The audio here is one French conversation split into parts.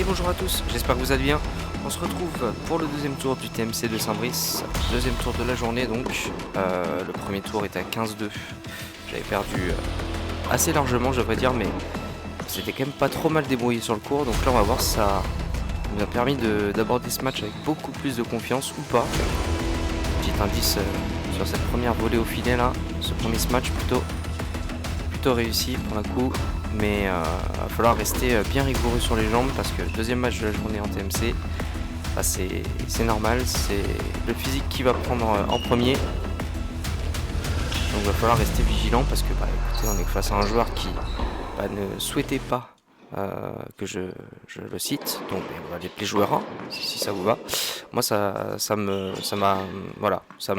Et bonjour à tous, j'espère que vous allez bien. On se retrouve pour le deuxième tour du TMC de Saint-Brice. Deuxième tour de la journée donc. Le premier tour était à 15-2. J'avais perdu assez largement, je devrais dire, mais c'était quand même pas trop mal débrouillé sur le cours. Donc là, on va voir si ça nous a permis d'aborder ce match avec beaucoup plus de confiance ou pas. Petit indice sur cette première volée au filet là. Ce premier match plutôt réussi pour le coup. Mais il va falloir rester bien rigoureux sur les jambes parce que le deuxième match de la journée en TMC, bah c'est normal, c'est le physique qui va prendre en premier. Donc il va falloir rester vigilant parce que écoutez, on est face à un joueur qui ne souhaitait pas que je le cite. Donc on va les joueurs 1 si ça vous va. Moi ça m'a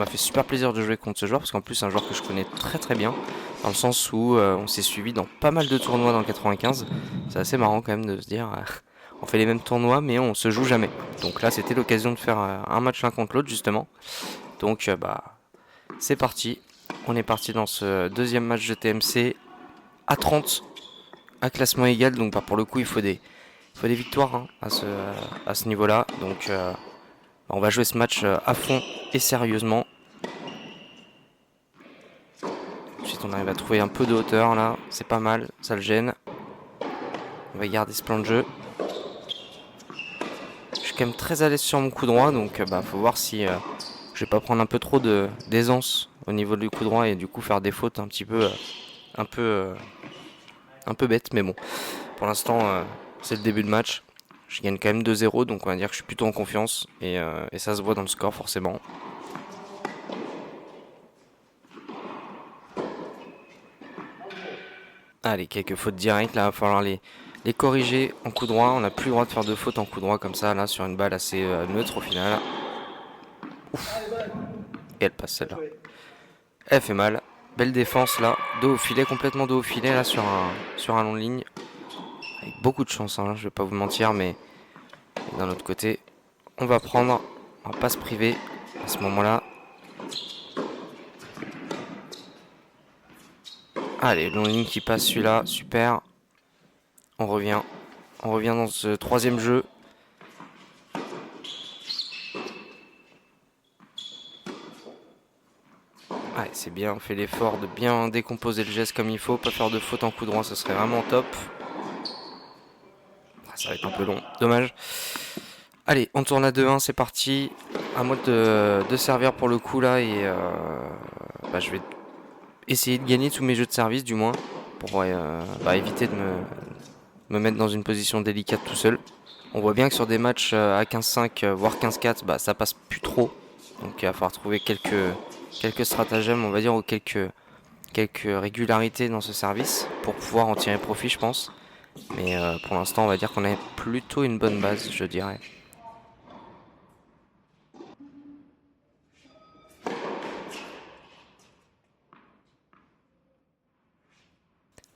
fait super plaisir de jouer contre ce joueur parce qu'en plus c'est un joueur que je connais très très bien. Dans le sens où on s'est suivi dans pas mal de tournois dans le 95. C'est assez marrant quand même de se dire on fait les mêmes tournois mais on se joue jamais. Donc là c'était l'occasion de faire un match l'un contre l'autre justement. Donc c'est parti. On est parti dans ce deuxième match de TMC à 30 à classement égal. Donc pour le coup il faut des victoires hein, à ce niveau là. Donc on va jouer ce match à fond et sérieusement. Ensuite on arrive à trouver un peu de hauteur là, c'est pas mal, ça le gêne. On va garder ce plan de jeu. Je suis quand même très à l'aise sur mon coup droit, donc faut voir si je vais pas prendre un peu trop d'aisance au niveau du coup droit et du coup faire des fautes un petit peu un peu bêtes, mais bon. Pour l'instant c'est le début de match. Je gagne quand même 2-0, donc on va dire que je suis plutôt en confiance et ça se voit dans le score forcément. Allez, quelques fautes directes là, il va falloir les corriger en coup droit. On n'a plus le droit de faire de fautes en coup droit comme ça là sur une balle assez neutre au final. Ouf. Et elle passe celle-là. Elle fait mal. Belle défense là, dos au filet, complètement dos au filet là sur un long de ligne. Avec beaucoup de chance, hein, je vais pas vous mentir, mais d'un autre côté, on va prendre, on va pas se priver à ce moment-là. Allez, long ligne qui passe celui-là, super. On revient dans ce troisième jeu. Ouais, c'est bien, on fait l'effort de bien décomposer le geste comme il faut, pas faire de faute en coup droit, ce serait vraiment top. Ça va être un peu long, dommage. Allez, on tourne à 2-1, c'est parti. À moi de servir pour le coup là et je vais essayer de gagner tous mes jeux de service du moins pour éviter de me mettre dans une position délicate tout seul. On voit bien que sur des matchs à 15-5 voire 15-4 ça passe plus trop. Donc il va falloir trouver quelques stratagèmes on va dire ou quelques régularités dans ce service pour pouvoir en tirer profit je pense. Mais pour l'instant on va dire qu'on a plutôt une bonne base je dirais.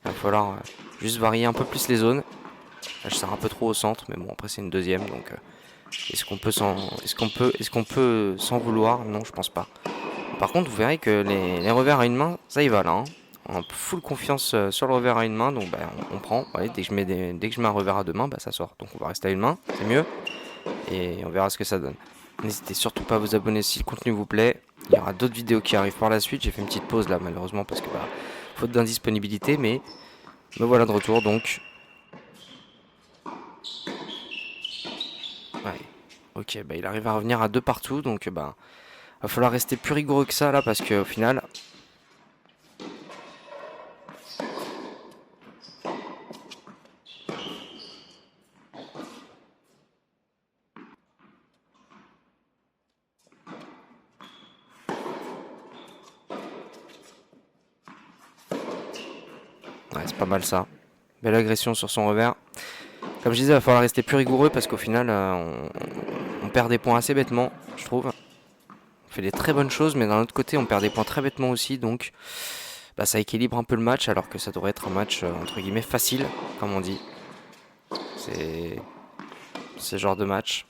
Il va falloir juste varier un peu plus les zones. Là je sers un peu trop au centre mais bon après c'est une deuxième donc est-ce qu'on peut s'en vouloir? Non je pense pas. Par contre vous verrez que les revers à une main ça y va là hein. On a full confiance sur le revers à une main donc on prend. Ouais, dès que je mets un revers à deux mains ça sort. Donc on va rester à une main, c'est mieux. Et on verra ce que ça donne. N'hésitez surtout pas à vous abonner si le contenu vous plaît. Il y aura d'autres vidéos qui arrivent par la suite. J'ai fait une petite pause là malheureusement parce que faute d'indisponibilité mais me voilà de retour donc. Ouais. Ok, il arrive à revenir à deux partout donc va falloir rester plus rigoureux que ça là parce qu'au final. Ouais, c'est pas mal ça. Belle agression sur son revers. Comme je disais, il va falloir rester plus rigoureux parce qu'au final, on perd des points assez bêtement, je trouve. On fait des très bonnes choses, mais d'un autre côté, on perd des points très bêtement aussi. Donc, ça équilibre un peu le match, alors que ça devrait être un match, entre guillemets, facile, comme on dit. C'est ce genre de match.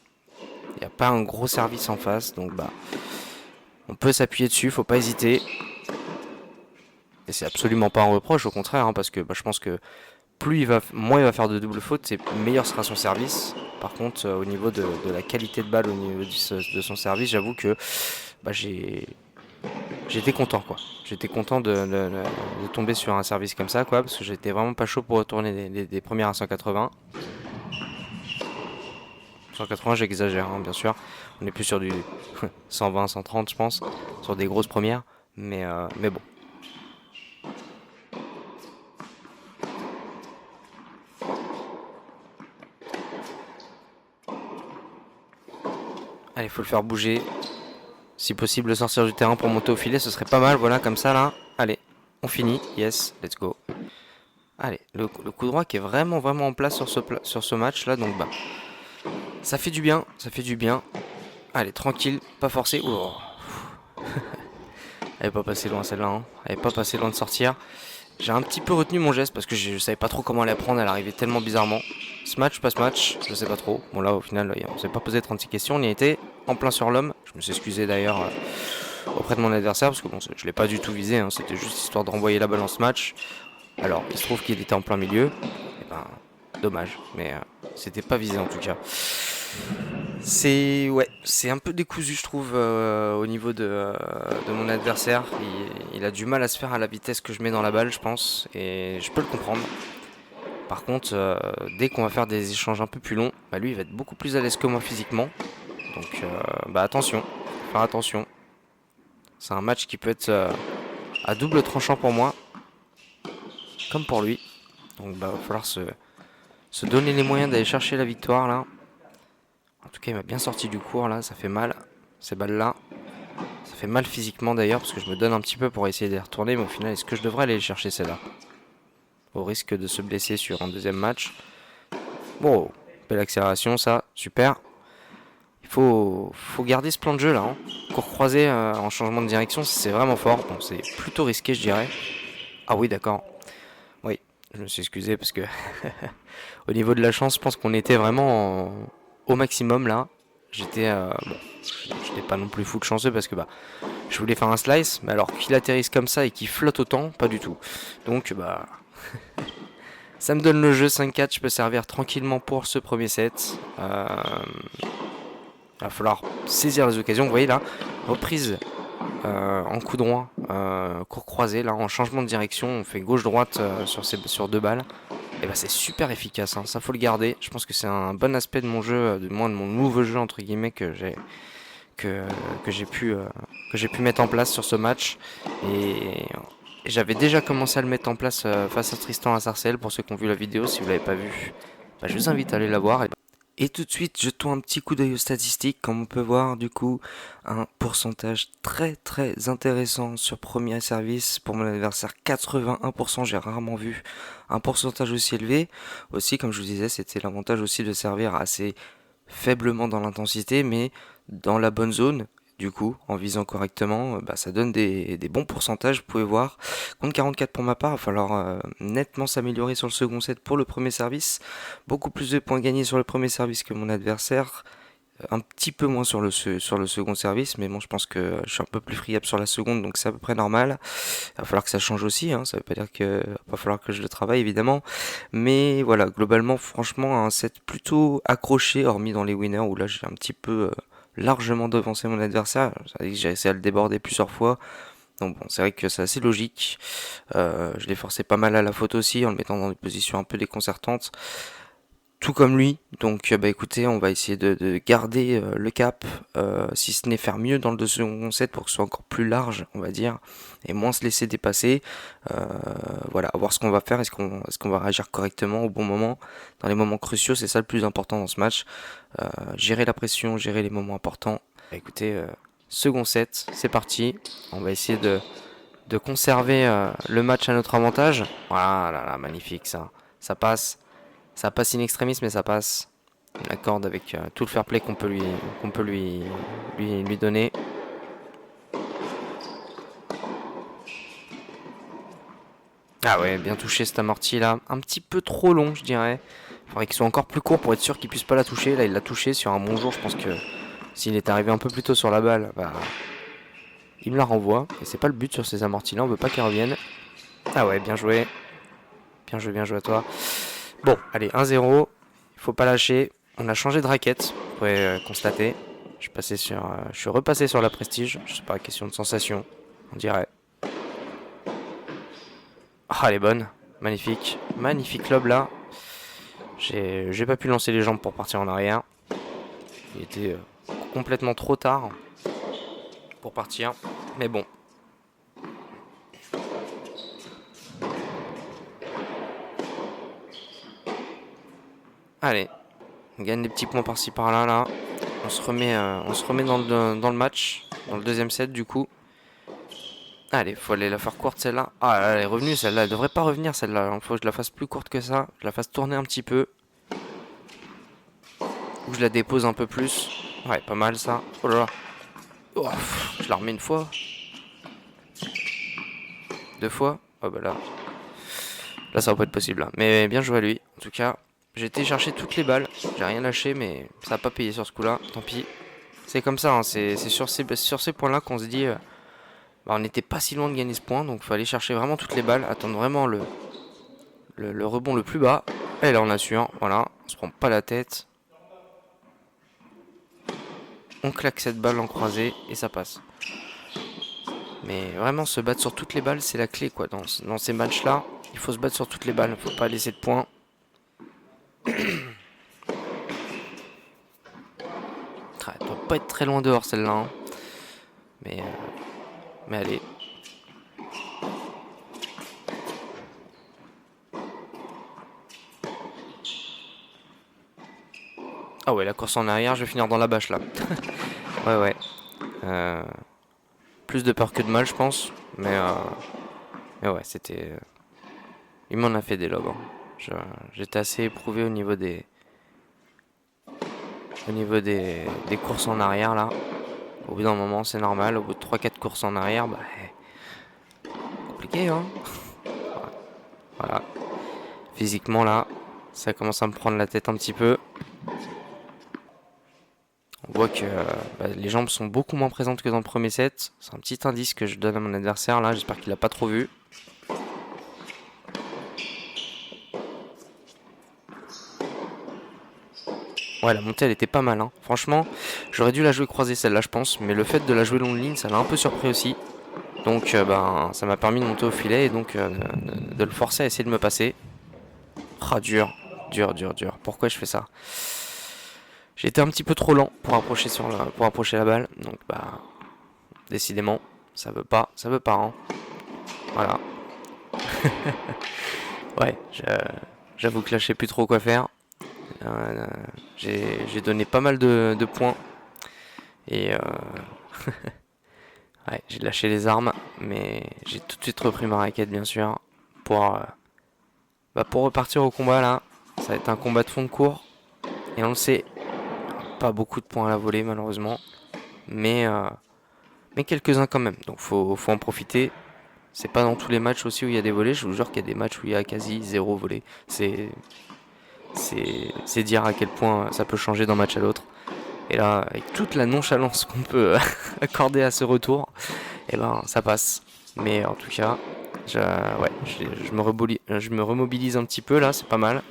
Il n'y a pas un gros service en face, donc on peut s'appuyer dessus, faut pas hésiter. Et c'est absolument pas un reproche, au contraire, hein, parce que je pense que moins il va faire de double faute, et meilleur sera son service. Par contre, au niveau de la qualité de balle, au niveau de son service, j'avoue que bah, j'étais content quoi. J'étais content de tomber sur un service comme ça quoi, parce que j'étais vraiment pas chaud pour retourner des premières à 180. 180 j'exagère hein, bien sûr. On est plus sur du 120, 130 je pense, sur des grosses premières. Mais bon. Allez, faut le faire bouger. Si possible, sortir du terrain pour monter au filet, ce serait pas mal. Voilà, comme ça là. Allez, on finit. Yes, let's go. Allez, le coup droit qui est vraiment en place sur ce match là. Donc bah, ça fait du bien, ça fait du bien. Allez, tranquille, pas forcé. Oh. Elle est pas passée loin celle-là. Hein. Elle est pas passée loin de sortir. J'ai un petit peu retenu mon geste parce que je savais pas trop comment la prendre. Elle arrivait tellement bizarrement. Smash, pas smash, je sais pas trop. Bon là au final on s'est pas posé 36 questions. On y a été en plein sur l'homme. Je me suis excusé d'ailleurs auprès de mon adversaire parce que bon je l'ai pas du tout visé. Hein. C'était juste histoire de renvoyer la balle en smash. Alors il se trouve qu'il était en plein milieu. Et ben dommage. Mais c'était pas visé en tout cas. C'est un peu décousu je trouve au niveau de mon adversaire. Il a du mal à se faire à la vitesse que je mets dans la balle je pense et je peux le comprendre. Par contre dès qu'on va faire des échanges un peu plus longs, bah lui il va être beaucoup plus à l'aise que moi physiquement. Donc bah attention, faire attention. C'est un match qui peut être à double tranchant pour moi, comme pour lui. Donc bah va falloir se donner les moyens d'aller chercher la victoire là. En tout cas, il m'a bien sorti du cours là, ça fait mal, ces balles-là. Ça fait mal physiquement d'ailleurs, parce que je me donne un petit peu pour essayer de les retourner, mais au final, est-ce que je devrais aller les chercher celle-là? Au risque de se blesser sur un deuxième match. Bon, belle accélération, ça, super. Il faut garder ce plan de jeu là. Hein. Cours croisé en changement de direction, c'est vraiment fort. Bon, c'est plutôt risqué, je dirais. Ah oui, d'accord. Oui, je me suis excusé parce que au niveau de la chance, je pense qu'on était vraiment au maximum là. J'étais bon, j'étais pas non plus fou de chanceux parce que bah je voulais faire un slice, mais alors qu'il atterrisse comme ça et qu'il flotte autant, pas du tout. Donc bah ça me donne le jeu 5-4, je peux servir tranquillement pour ce premier set. Il va falloir saisir les occasions. Vous voyez là, reprise en coup droit, court croisé là, en changement de direction, on fait gauche-droite sur deux balles. Et bah c'est super efficace, hein. Ça faut le garder. Je pense que c'est un bon aspect de mon jeu, de mon nouveau jeu entre guillemets que j'ai pu mettre en place sur ce match. Et j'avais déjà commencé à le mettre en place face à Tristan à Sarcelles. Pour ceux qui ont vu la vidéo, si vous l'avez pas vu, bah, je vous invite à aller la voir. Et tout de suite, jetons un petit coup d'œil aux statistiques. Comme on peut voir, du coup, un pourcentage très très intéressant sur premier service pour mon adversaire. 81%, j'ai rarement vu un pourcentage aussi élevé. Aussi, comme je vous disais, c'était l'avantage aussi de servir assez faiblement dans l'intensité, mais dans la bonne zone. Du coup, en visant correctement, bah, ça donne des bons pourcentages. Vous pouvez voir, compte 44 pour ma part, il va falloir nettement s'améliorer sur le second set pour le premier service. Beaucoup plus de points gagnés sur le premier service que mon adversaire. Un petit peu moins sur le second service, mais bon, je pense que je suis un peu plus friable sur la seconde, donc c'est à peu près normal. Il va falloir que ça change aussi, hein, ça veut pas dire que va falloir que je le travaille évidemment, mais voilà, globalement, franchement, un set plutôt accroché, hormis dans les winners où là j'ai un petit peu largement devancé mon adversaire. J'ai essayé de le déborder plusieurs fois. Donc bon, c'est vrai que c'est assez logique. Je l'ai forcé pas mal à la faute aussi en le mettant dans des positions un peu déconcertantes. Tout comme lui, donc bah écoutez, on va essayer de garder le cap, si ce n'est faire mieux dans le second set pour que ce soit encore plus large, on va dire, et moins se laisser dépasser. Voilà, voir ce qu'on va faire, est-ce qu'on va réagir correctement au bon moment, dans les moments cruciaux, c'est ça le plus important dans ce match. Gérer la pression, gérer les moments importants. Bah écoutez, second set, c'est parti, on va essayer de conserver le match à notre avantage. Voilà, là, magnifique ça passe. Ça passe in extremis, mais ça passe. On accorde avec tout le fair play qu'on peut lui donner. Ah ouais, bien touché cette amorti là. Un petit peu trop long, je dirais. Il faudrait qu'il soit encore plus court pour être sûr qu'il puisse pas la toucher. Là, il l'a touché sur un bon jour. Je pense que s'il est arrivé un peu plus tôt sur la balle, bah, il me la renvoie. Et c'est pas le but sur ces amortis là. On veut pas qu'elle revienne. Ah ouais, bien joué. bien joué à toi. Bon, allez, 1-0. Il faut pas lâcher. On a changé de raquette, vous pouvez constater. Je suis repassé sur la prestige. Je sais pas, question de sensation, on dirait. Ah, elle est bonne. Magnifique. Magnifique lob là. J'ai pas pu lancer les jambes pour partir en arrière. Il était complètement trop tard pour partir. Mais bon. Allez. On gagne des petits points par-ci par-là là. On se remet dans le match. Dans le deuxième set du coup. Allez, faut aller la faire courte celle-là. Ah, elle est revenue celle-là. Elle devrait pas revenir celle-là. Il faut que je la fasse plus courte que ça. Je la fasse tourner un petit peu. Ou je la dépose un peu plus. Ouais, pas mal ça. Oh là là. Oh, je la remets une fois. 2 fois. Oh bah là. Là, ça va pas être possible. Là. Mais bien joué à lui. En tout cas, j'ai été chercher toutes les balles. J'ai rien lâché, mais ça a pas payé sur ce coup-là. Tant pis. C'est comme ça. Hein. C'est sur ces points-là qu'on se dit... on n'était pas si loin de gagner ce point, donc il faut aller chercher vraiment toutes les balles, attendre vraiment le rebond le plus bas. Et là on assure, voilà, on se prend pas la tête. On claque cette balle en croisée et ça passe. Mais vraiment se battre sur toutes les balles, c'est la clé quoi. Dans ces matchs-là, il faut se battre sur toutes les balles, il ne faut pas laisser de points. Elle doit pas être très loin dehors celle-là. Hein. Mais allez. Ah ouais, la course en arrière, je vais finir dans la bâche là. ouais. Plus de peur que de mal, je pense. Mais ouais, c'était... Il m'en a fait des lobes. Hein. J'étais assez éprouvé au niveau des courses en arrière là. Au bout d'un moment, c'est normal. Au bout de 3-4 courses en arrière, bah... compliqué, hein. Voilà. Physiquement là, ça commence à me prendre la tête un petit peu. On voit que les jambes sont beaucoup moins présentes que dans le premier set. C'est un petit indice que je donne à mon adversaire là. J'espère qu'il l'a pas trop vu. Ouais, la montée elle était pas mal. Hein. Franchement, j'aurais dû la jouer croisée celle-là, je pense. Mais le fait de la jouer longue ligne, ça l'a un peu surpris aussi. Donc ça m'a permis de monter au filet et donc de le forcer à essayer de me passer. Ah, dur. Pourquoi je fais ça? J'ai été un petit peu trop lent pour approcher la balle. Donc décidément, ça veut pas. Hein. Voilà. Ouais, j'avoue que là je sais plus trop quoi faire. J'ai donné pas mal de points. Et ouais, j'ai lâché les armes. Mais j'ai tout de suite repris ma raquette bien sûr. Pour repartir au combat là. Ça va être un combat de fond de cours. Et on le sait. Pas beaucoup de points à la volée malheureusement. Mais quelques-uns quand même. Donc faut en profiter. C'est pas dans tous les matchs aussi où il y a des volets. Je vous jure qu'il y a des matchs où il y a quasi 0 volée. C'est dire à quel point ça peut changer d'un match à l'autre. Et là, avec toute la nonchalance qu'on peut accorder à ce retour, ça passe. Mais en tout cas, je me remobilise un petit peu là, c'est pas mal.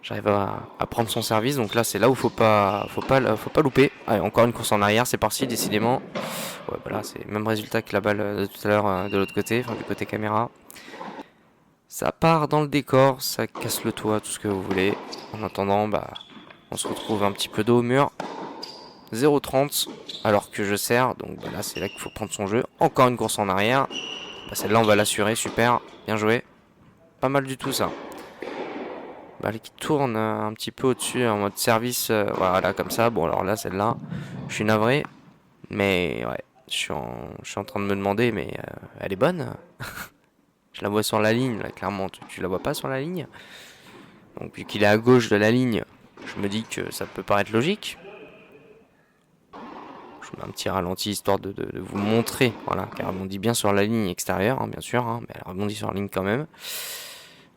J'arrive à prendre son service, donc là c'est là où faut pas louper. Allez, encore une course en arrière, c'est parti décidément. Ouais, voilà, c'est le même résultat que la balle de tout à l'heure de l'autre côté, enfin du côté caméra. Ça part dans le décor, ça casse le toit, tout ce que vous voulez. En attendant, on se retrouve un petit peu dos au mur. 0,30 alors que je sers, donc là c'est là qu'il faut prendre son jeu. Encore une course en arrière. Celle-là on va l'assurer, super, bien joué. Pas mal du tout ça. Balle qui tourne un petit peu au-dessus en mode service, voilà comme ça. Bon alors là celle-là, je suis navré, mais ouais, je suis en train de me demander, mais elle est bonne. Je la vois sur la ligne, là, clairement, tu la vois pas sur la ligne. Donc vu qu'il est à gauche de la ligne, je me dis que ça peut paraître logique. Je mets un petit ralenti histoire de vous montrer, voilà, qu'elle rebondit bien sur la ligne extérieure, hein, bien sûr, hein, mais elle rebondit sur la ligne quand même.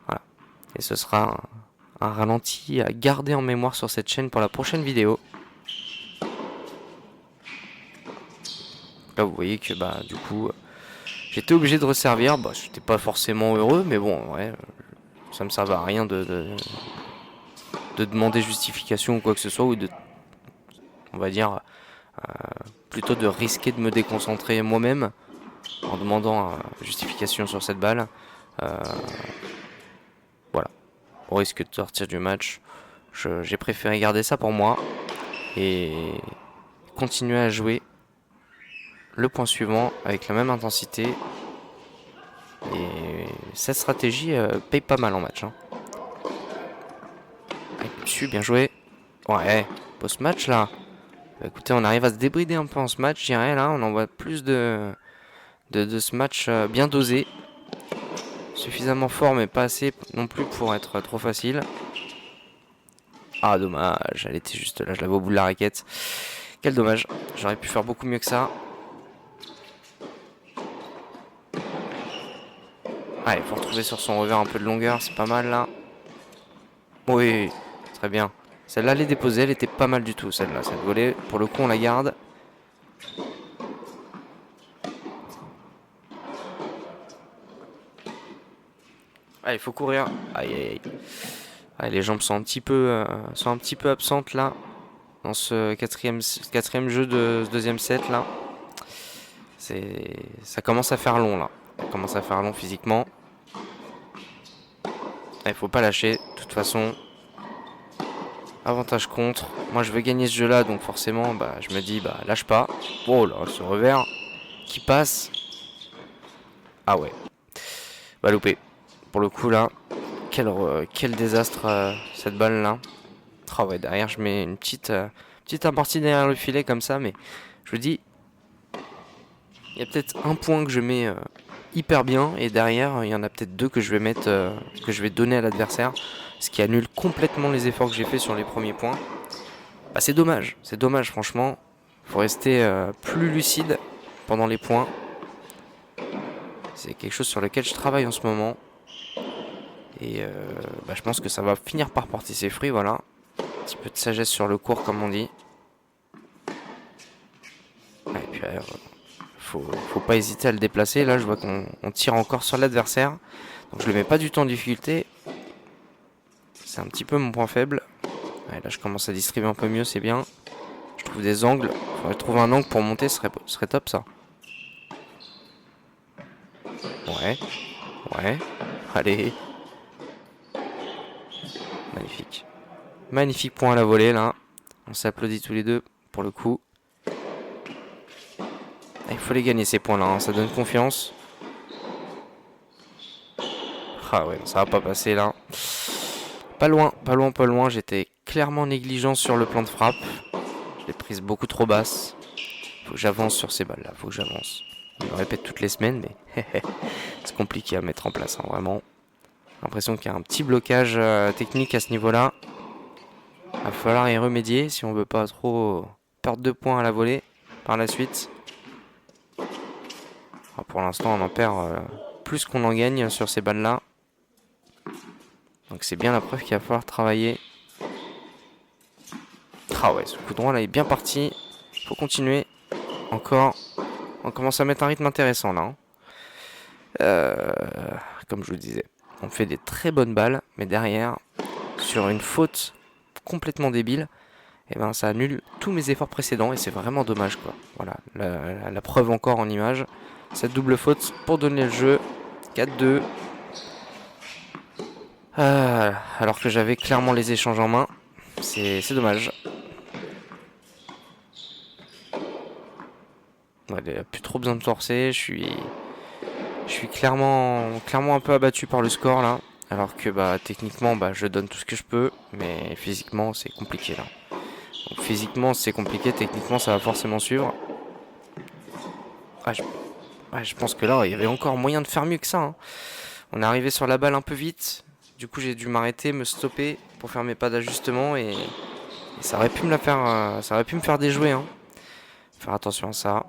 Voilà, et ce sera un ralenti à garder en mémoire sur cette chaîne pour la prochaine vidéo. Là vous voyez que du coup J'étais obligé de resservir. Bah, j'étais pas forcément heureux, mais bon, ouais, ça me servait à rien de demander justification ou quoi que ce soit, ou de, on va dire, plutôt de risquer de me déconcentrer moi-même en demandant justification sur cette balle. Voilà, au risque de sortir du match, j'ai préféré garder ça pour moi et continuer à jouer le point suivant avec la même intensité. Et cette stratégie paye pas mal en match. Hein. Dessus, bien joué. Ouais, beau ce match là. Bah, écoutez, on arrive à se débrider un peu en ce match, je dirais. Là, on en voit plus de ce match bien dosé. Suffisamment fort, mais pas assez non plus pour être trop facile. Ah, dommage. Elle était juste là, je l'avais au bout de la raquette. Quel dommage. J'aurais pu faire beaucoup mieux que ça. Ah, il faut retrouver sur son revers un peu de longueur, c'est pas mal là. Oui, très bien. Celle-là, elle est déposée, elle était pas mal du tout, celle-là. Cette volée, pour le coup, on la garde. Ah, il faut courir. Aïe, aïe, aïe. Ah, les jambes sont un petit peu absentes là. Dans ce quatrième jeu de ce deuxième set là. Ça commence à faire long là. Ça commence à faire long physiquement. Il faut pas lâcher, de toute façon. Avantage contre. Moi je veux gagner ce jeu là, donc forcément bah, je me dis bah lâche pas. Oh là, ce revers qui passe. Ah ouais. Bah loupé. Pour le coup là. Quel désastre cette balle là. Ah ouais, derrière je mets une petite amortie derrière le filet comme ça, mais je vous dis, il y a peut-être un point que je mets hyper bien, et derrière il y en a peut-être deux que je vais mettre, que je vais donner à l'adversaire, ce qui annule complètement les efforts que j'ai fait sur les premiers points. Bah, c'est dommage franchement. Faut rester plus lucide pendant les points. C'est quelque chose sur lequel je travaille en ce moment. Et bah, je pense que ça va finir par porter ses fruits, voilà. Un petit peu de sagesse sur le court, comme on dit. Ouais, et puis, faut pas hésiter à le déplacer. Là, je vois qu'on tire encore sur l'adversaire. Donc, je le mets pas du tout en difficulté. C'est un petit peu mon point faible. Ouais, là, je commence à distribuer un peu mieux, c'est bien. Je trouve des angles. Faudrait trouver un angle pour monter, ce serait top, ça. Ouais. Ouais. Allez. Magnifique. Magnifique point à la volée, là. On s'applaudit tous les deux, pour le coup. Il faut les gagner, ces points-là. Hein. Ça donne confiance. Ah ouais, ça va pas passer, là. Pas loin. J'étais clairement négligent sur le plan de frappe. Je l'ai prise beaucoup trop basse. Faut que j'avance sur ces balles-là. Faut que j'avance. Je le répète toutes les semaines, mais c'est compliqué à mettre en place, hein, vraiment. J'ai l'impression qu'il y a un petit blocage technique à ce niveau-là. Il va falloir y remédier si on veut pas trop perdre de points à la volée par la suite. Alors pour l'instant, on en perd plus qu'on en gagne sur ces balles-là. Donc c'est bien la preuve qu'il va falloir travailler. Ah ouais, ce coup droit là est bien parti. Faut continuer. Encore. On commence à mettre un rythme intéressant là. Comme je vous le disais. On fait des très bonnes balles. Mais derrière, sur une faute complètement débile, et ben ça annule tous mes efforts précédents. Et c'est vraiment dommage quoi. Voilà. La preuve encore en image. Cette double faute pour donner le jeu. 4-2. Alors que j'avais clairement les échanges en main. C'est dommage. Ouais, il n'y a plus trop besoin de forcer. Je suis clairement un peu abattu par le score là. Alors que bah techniquement bah je donne tout ce que je peux. Mais physiquement c'est compliqué là. Donc, physiquement c'est compliqué. Techniquement ça va forcément suivre. Je pense que là il y avait encore moyen de faire mieux que ça. Hein. On est arrivé sur la balle un peu vite. Du coup j'ai dû m'arrêter, me stopper pour faire mes pas d'ajustement. Et ça aurait pu me faire déjouer. Hein. Faire attention à ça.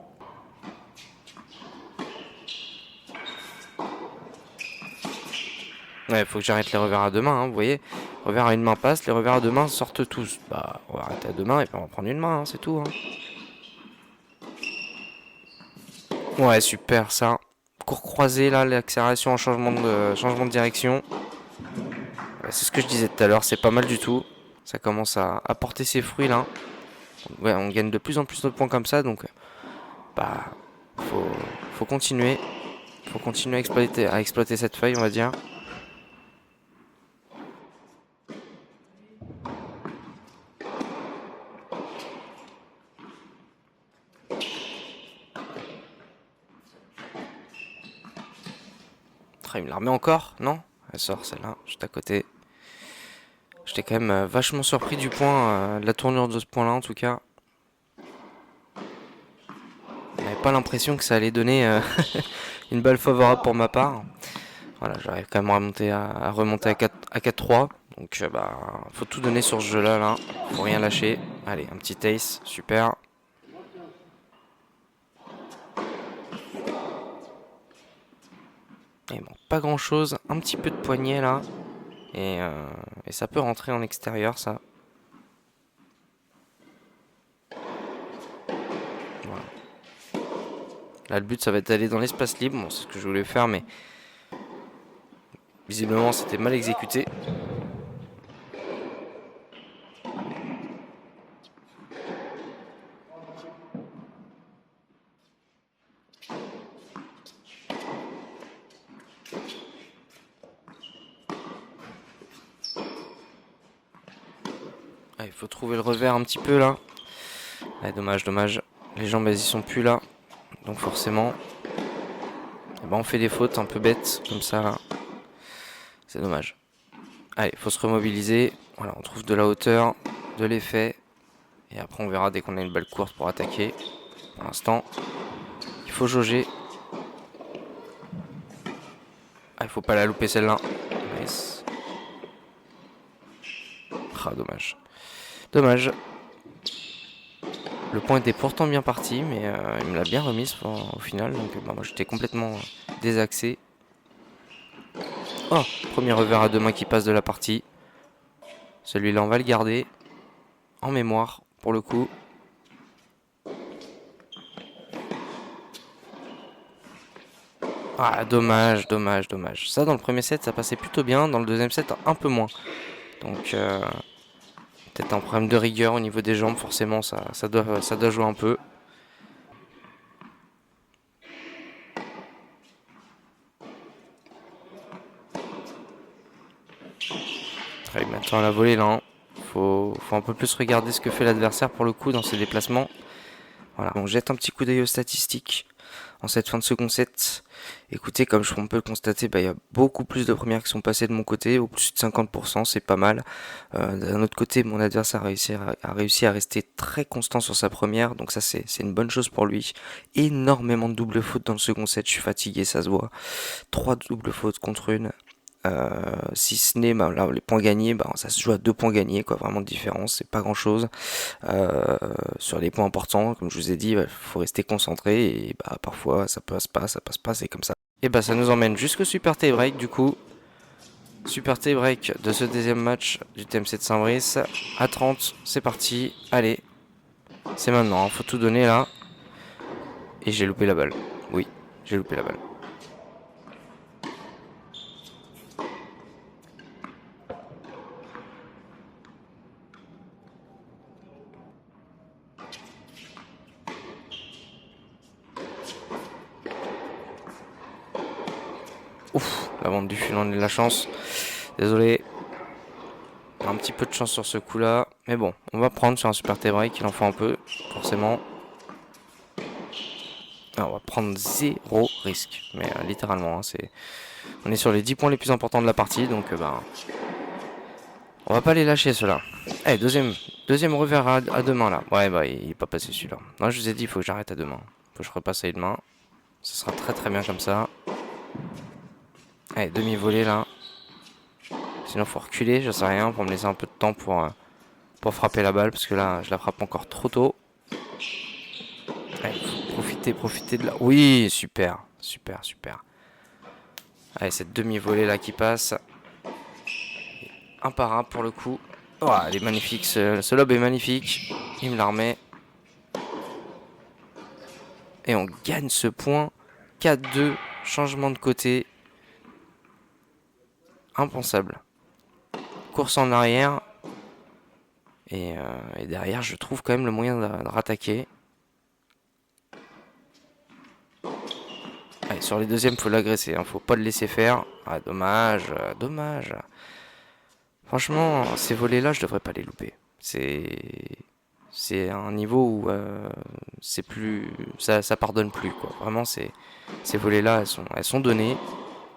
Ouais, faut que j'arrête les revers à deux mains, hein, vous voyez. Revers à une main passe, les revers à deux mains sortent tous. Bah, on va arrêter à deux mains et puis on va prendre une main, hein, c'est tout. Hein. Ouais, super ça. cours croisé là, l'accélération en changement de direction. C'est ce que je disais tout à l'heure, c'est pas mal du tout. Ça commence à porter ses fruits là. Ouais, on gagne de plus en plus de points comme ça, donc bah faut continuer. Faut continuer à exploiter cette feuille, on va dire. Il me la remet encore, non? Elle sort celle-là, juste à côté. J'étais quand même vachement surpris du point, de la tournure de ce point-là en tout cas. On n'avait pas l'impression que ça allait donner une balle favorable pour ma part. Voilà, j'arrive quand même à remonter à 4-3. Donc bah faut tout donner sur ce jeu-là, là. Faut rien lâcher. Allez, un petit ace, super. Il manque pas grand-chose, un petit peu de poignet là. Et ça peut rentrer en extérieur, ça. Voilà. Là, le but, ça va être d'aller dans l'espace libre. Bon, c'est ce que je voulais faire, mais visiblement, c'était mal exécuté. Ah, il faut trouver le revers un petit peu là. Ah, dommage, dommage. Les jambes, elles y sont plus là. Donc forcément, eh ben, on fait des fautes un peu bêtes comme ça là. C'est dommage. Allez, faut se remobiliser. Voilà, on trouve de la hauteur, de l'effet. Et après, on verra dès qu'on a une balle courte pour attaquer. Pour l'instant, il faut jauger. Ah, il faut pas la louper celle-là. Nice. Ah, dommage. Dommage. Le point était pourtant bien parti, mais il me l'a bien remise au final. Donc bah, moi j'étais complètement désaxé. Oh, premier revers à deux mains qui passe de la partie. Celui-là on va le garder en mémoire pour le coup. Ah, dommage, dommage, dommage. Ça dans le premier set ça passait plutôt bien, dans le deuxième set un peu moins. Donc peut-être un problème de rigueur au niveau des jambes, forcément ça doit jouer un peu. Maintenant à la volée là, hein. Faut un peu plus regarder ce que fait l'adversaire pour le coup dans ses déplacements. Voilà, on jette un petit coup d'œil aux statistiques en cette fin de second set. Écoutez, comme on peut le constater, il y a beaucoup plus de premières qui sont passées de mon côté, au plus de 50%, c'est pas mal. D'un autre côté, mon adversaire a réussi à rester très constant sur sa première, donc ça c'est une bonne chose pour lui. Énormément de double fautes dans le second set, je suis fatigué, ça se voit. 3 doubles fautes contre une. Si ce n'est là, les points gagnés, ça se joue à 2 points gagnés, quoi, vraiment de différence, c'est pas grand chose. Sur les points importants, comme je vous ai dit, il faut rester concentré et parfois ça passe pas, c'est comme ça. Et ça nous emmène jusqu'au super tie break du coup. Super tie break de ce deuxième match du TMC de Saint-Brice. À 30, c'est parti, allez, c'est maintenant, hein, faut tout donner là. Et j'ai loupé la balle, oui, j'ai loupé la balle. Ouf, la bande du fil en est de la chance. Désolé. Un petit peu de chance sur ce coup là. Mais bon, on va prendre sur un super tie break, il en faut un peu, forcément. Alors, on va prendre 0 risque. Mais littéralement, hein, on est sur les 10 points les plus importants de la partie. Donc on va pas les lâcher ceux-là. Allez, deuxième revers à deux mains là. Ouais, il est pas passé celui-là. Non, je vous ai dit, il faut que j'arrête à deux mains. Faut que je repasse à une main. Ce sera très très bien comme ça. Allez, demi-volée là. Sinon, faut reculer, je sais rien, pour me laisser un peu de temps pour frapper la balle. Parce que là, je la frappe encore trop tôt. Allez, profiter de la... Oui, super. Allez, cette demi-volée là qui passe. Imparable pour le coup. Oh, elle est magnifique, ce lob est magnifique. Il me la remet. Et on gagne ce point 4-2 changement de côté. Impensable. Course en arrière. Et derrière, je trouve quand même le moyen de rattaquer. Allez, sur les deuxièmes, faut l'agresser, hein, faut pas le laisser faire. Ah, dommage, dommage. Franchement, ces volets-là, je devrais pas les louper. C'est un niveau où c'est plus, ça pardonne plus, quoi. Vraiment, ces volets-là, elles sont données.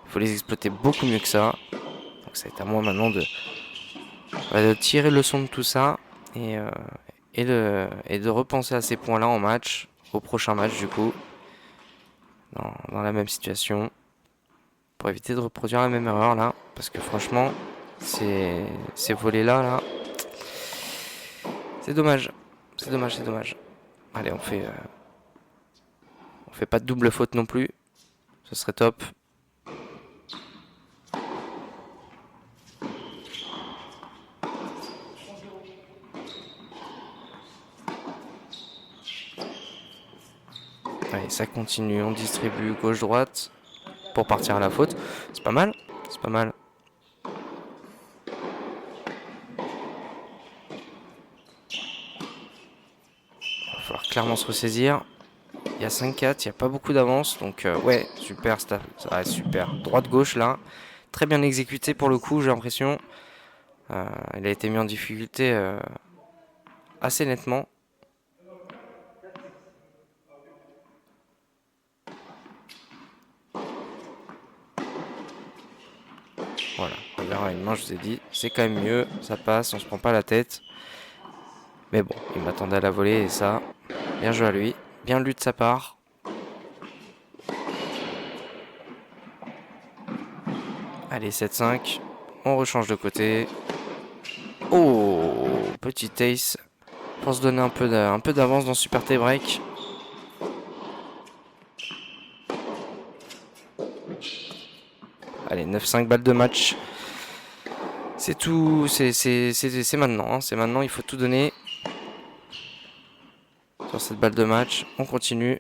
Il faut les exploiter beaucoup mieux que ça. Donc ça va être à moi maintenant de tirer le son de tout ça et de repenser à ces points-là en match, au prochain match du coup. Dans la même situation pour éviter de reproduire la même erreur là, parce que franchement ces volets là c'est dommage, c'est dommage. Allez, on fait pas de double faute non plus, ce serait top. Allez, ça continue, on distribue gauche-droite pour partir à la faute. C'est pas mal, c'est pas mal. Il va falloir clairement se ressaisir. Il y a 5-4, il n'y a pas beaucoup d'avance. Donc ouais, super, ça va, super. Droite-gauche là, très bien exécuté pour le coup, j'ai l'impression. Il a été mis en difficulté assez nettement. Voilà, regarde une main, je vous ai dit, c'est quand même mieux, ça passe, on se prend pas la tête. Mais bon, il m'attendait à la volée et ça, bien joué à lui, bien lu de sa part. Allez, 7-5, on rechange de côté. Oh, petit ace pour se donner un peu d'avance dans Super Tie Break. Allez, 9-5 balles de match. C'est tout, c'est maintenant, hein. C'est maintenant, il faut tout donner sur cette balle de match. On continue.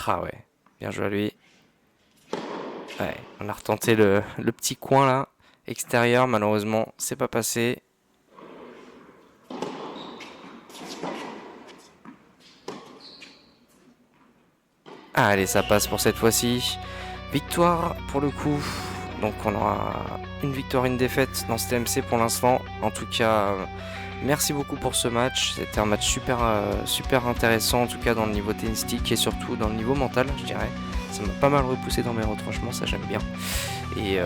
Ah ouais, bien joué à lui. Ouais, on a retenté le petit coin là, extérieur, malheureusement, c'est pas passé. Allez, ça passe pour cette fois-ci. Victoire pour le coup. Donc on aura une victoire, une défaite dans ce TMC pour l'instant. En tout cas, merci beaucoup pour ce match. C'était un match super intéressant, en tout cas dans le niveau tennistique et surtout dans le niveau mental, je dirais. Ça m'a pas mal repoussé dans mes retranchements, ça j'aime bien. Et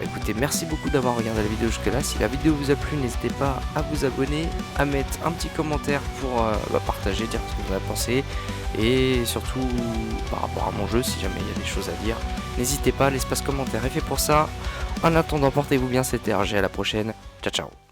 écoutez, merci beaucoup d'avoir regardé la vidéo jusque là. Si la vidéo vous a plu, n'hésitez pas à vous abonner, à mettre un petit commentaire pour partager, dire ce que vous en avez pensé. Et surtout par rapport à mon jeu, si jamais il y a des choses à dire, n'hésitez pas, l'espace commentaire est fait pour ça. En attendant, portez-vous bien, c'était RG, à la prochaine, ciao ciao.